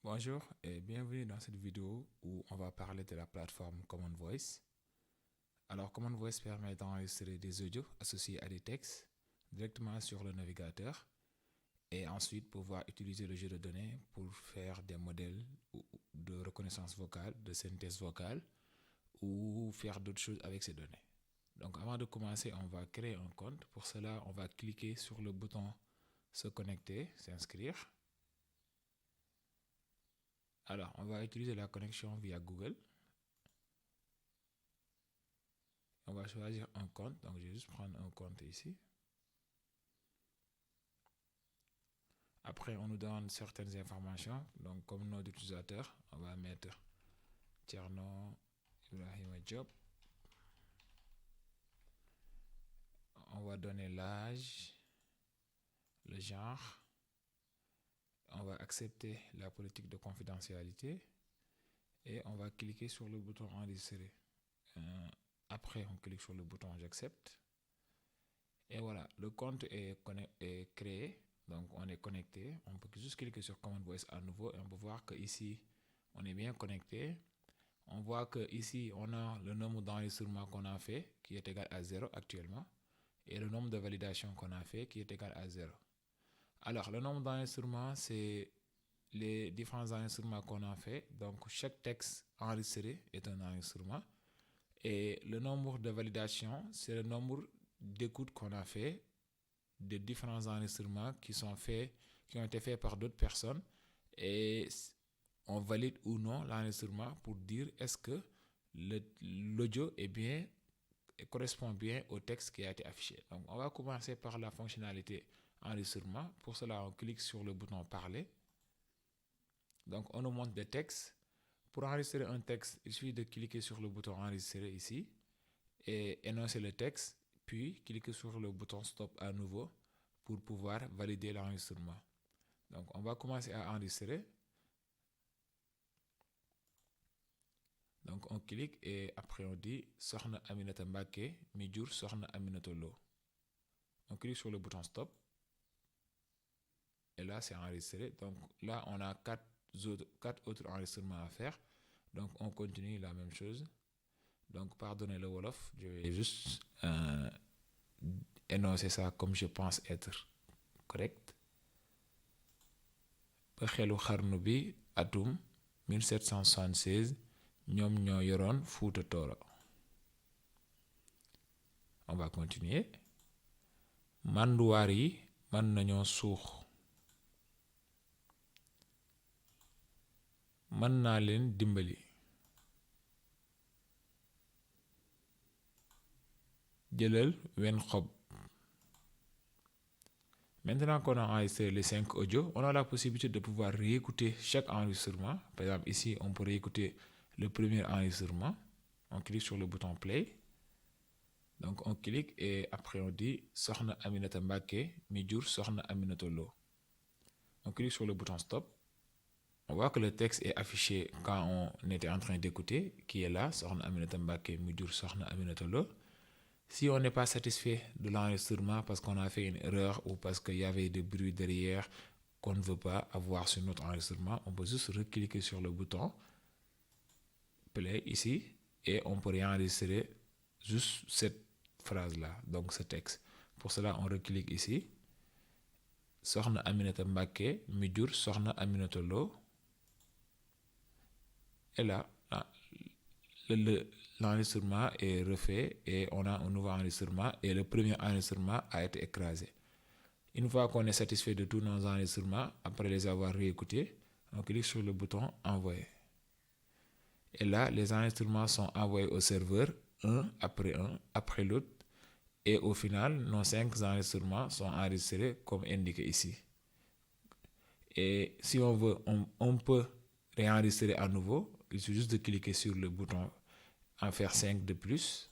Bonjour et bienvenue dans cette vidéo où on va parler de la plateforme Common Voice. Alors, Common Voice permet d'enregistrer des audios associés à des textes directement sur le navigateur et ensuite pouvoir utiliser le jeu de données pour faire des modèles de reconnaissance vocale, de synthèse vocale ou faire d'autres choses avec ces données. Donc, avant de commencer, on va créer un compte. Pour cela, on va cliquer sur le bouton se connecter, s'inscrire. Alors, on va utiliser la connexion via Google. On va choisir un compte. Donc, je vais juste prendre un compte ici. Après, on nous donne certaines informations. Donc, comme nom d'utilisateur, on va mettre Thierno Ibrahima Diop. On va donner l'âge, le genre. On va accepter la politique de confidentialité. Et on va cliquer sur le bouton enregistrer. Après, on clique sur le bouton j'accepte. Et voilà, le compte est créé. Donc, on est connecté. On peut juste cliquer sur Common Voice à nouveau et on peut voir que ici, on est bien connecté. On voit que ici, on a le nombre d'enregistrements qu'on a fait qui est égal à 0 actuellement et le nombre de validations qu'on a fait qui est égal à 0. Alors, le nombre d'enregistrements, c'est les différents enregistrements qu'on a fait. Donc, chaque texte enregistré est un enregistrement. Et le nombre de validations, c'est le nombre d'écoutes qu'on a fait de différents enregistrements qui ont été faits par d'autres personnes et on valide ou non l'enregistrement pour dire est-ce que l'audio correspond bien au texte qui a été affiché. Donc, on va commencer par la fonctionnalité enregistrement. Pour cela, on clique sur le bouton parler. Donc, on nous montre des textes. Pour enregistrer un texte, il suffit de cliquer sur le bouton enregistrer ici et énoncer le texte, puis cliquer sur le bouton stop à nouveau pour pouvoir valider l'enregistrement. Donc, on va commencer à enregistrer. Donc, on clique et après on dit Sokhna Aminata Mbacké mi jur Sokhna Aminata Lo. On clique sur le bouton stop. Et là, c'est enregistré. Donc, là, on a quatre autres enregistrements à faire. Donc, on continue la même chose. Donc, pardonnez le Wolof. Je vais juste énoncer ça comme je pense être correct. Ba xelu xarnu bi atum 1776 ñoom ñoo yoroon Fuuta Tooro. On va continuer. Manduwaar yi mën nañoo suux. Mën naa leen dimbali. Jëlal wenn xob. Maintenant qu'on a enregistré les 5 audios, on a la possibilité de pouvoir réécouter chaque enregistrement. Par exemple, ici, on peut réécouter le premier enregistrement. On clique sur le bouton play. Donc, on clique et après on dit Sokhna Aminata Mbacké mi jur Sokhna Aminata Lo. On clique sur le bouton stop. On voit que le texte est affiché quand on était en train d'écouter, qui est là, Sokhna Aminata Mbacké mi jur Sokhna Aminata Lo. Si on n'est pas satisfait de l'enregistrement parce qu'on a fait une erreur ou parce qu'il y avait des bruits derrière qu'on ne veut pas avoir sur notre enregistrement, on peut juste recliquer sur le bouton play ici et on peut réenregistrer juste cette phrase-là, donc ce texte. Pour cela, on reclique ici. Sokhna Aminata Mbacké mi jur Sokhna Aminata Lo. Et là, l'enregistrement est refait et on a un nouveau enregistrement et le premier enregistrement a été écrasé. Une fois qu'on est satisfait de tous nos enregistrements, après les avoir réécoutés, on clique sur le bouton envoyer. Et là, les enregistrements sont envoyés au serveur, un après l'autre. Et au final, nos 5 enregistrements sont enregistrés comme indiqué ici. Et si on veut, on peut réenregistrer à nouveau. Il suffit juste de cliquer sur le bouton en faire 5 de plus.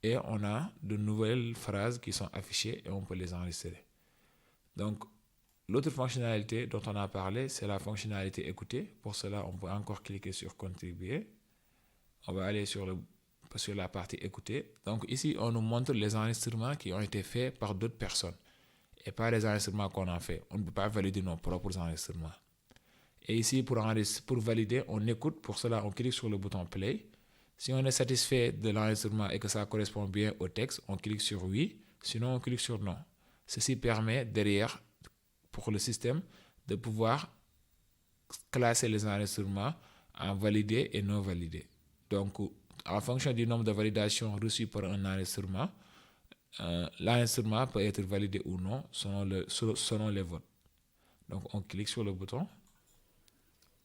Et on a de nouvelles phrases qui sont affichées et on peut les enregistrer. Donc, l'autre fonctionnalité dont on a parlé, c'est la fonctionnalité écouter. Pour cela, on peut encore cliquer sur contribuer. On va aller sur la partie écouter. Donc ici, on nous montre les enregistrements qui ont été faits par d'autres personnes et pas les enregistrements qu'on a fait. On ne peut pas valider nos propres enregistrements. Et ici, pour valider, on écoute. Pour cela, on clique sur le bouton Play. Si on est satisfait de l'enregistrement et que ça correspond bien au texte, on clique sur Oui. Sinon, on clique sur Non. Ceci permet derrière, pour le système, de pouvoir classer les enregistrements en validé et non validé. Donc, en fonction du nombre de validations reçues par un enregistrement, l'enregistrement peut être validé ou non selon les votes. Donc, on clique sur le bouton.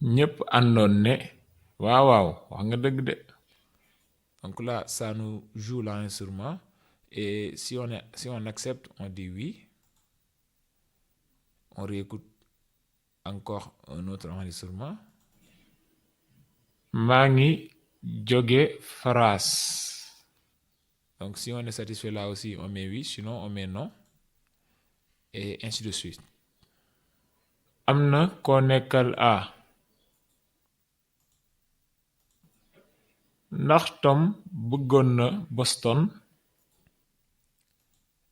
ñëpp àndoon ne waaw waaw wax nga dëgg de. Donc là, ça nous joue l'enregistrement. Et si on accepte, on dit oui. On réécoute encore un autre enregistrement. maa ngi jóge France. Donc si on est satisfait là aussi, on met oui. Sinon, on met non. Et ainsi de suite. am na koo nekkal a. ndax Tom bëggoon na Boston.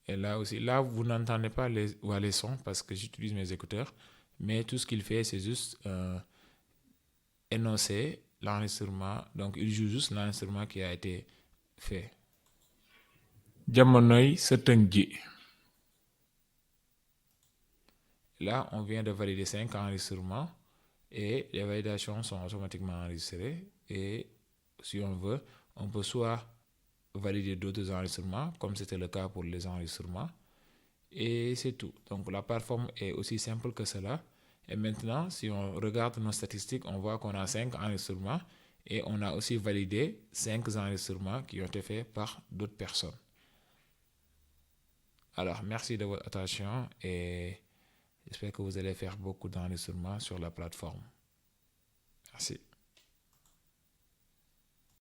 Et là aussi, là, vous n'entendez pas les sons parce que j'utilise mes écouteurs. Mais tout ce qu'il fait, c'est juste énoncer l'enregistrement. Donc, il joue juste l'enregistrement qui a été fait. jamonoy sëtën ji. Là, on vient de valider 5 enregistrements et les validations sont automatiquement enregistrées. Et si on veut, on peut soit valider d'autres enregistrements, comme c'était le cas pour les enregistrements. Et c'est tout. Donc la plateforme est aussi simple que cela. Et maintenant, si on regarde nos statistiques, on voit qu'on a 5 enregistrements et on a aussi validé 5 enregistrements qui ont été faits par d'autres personnes. Alors, merci de votre attention et j'espère que vous allez faire beaucoup d'enregistrements sur la plateforme. Merci.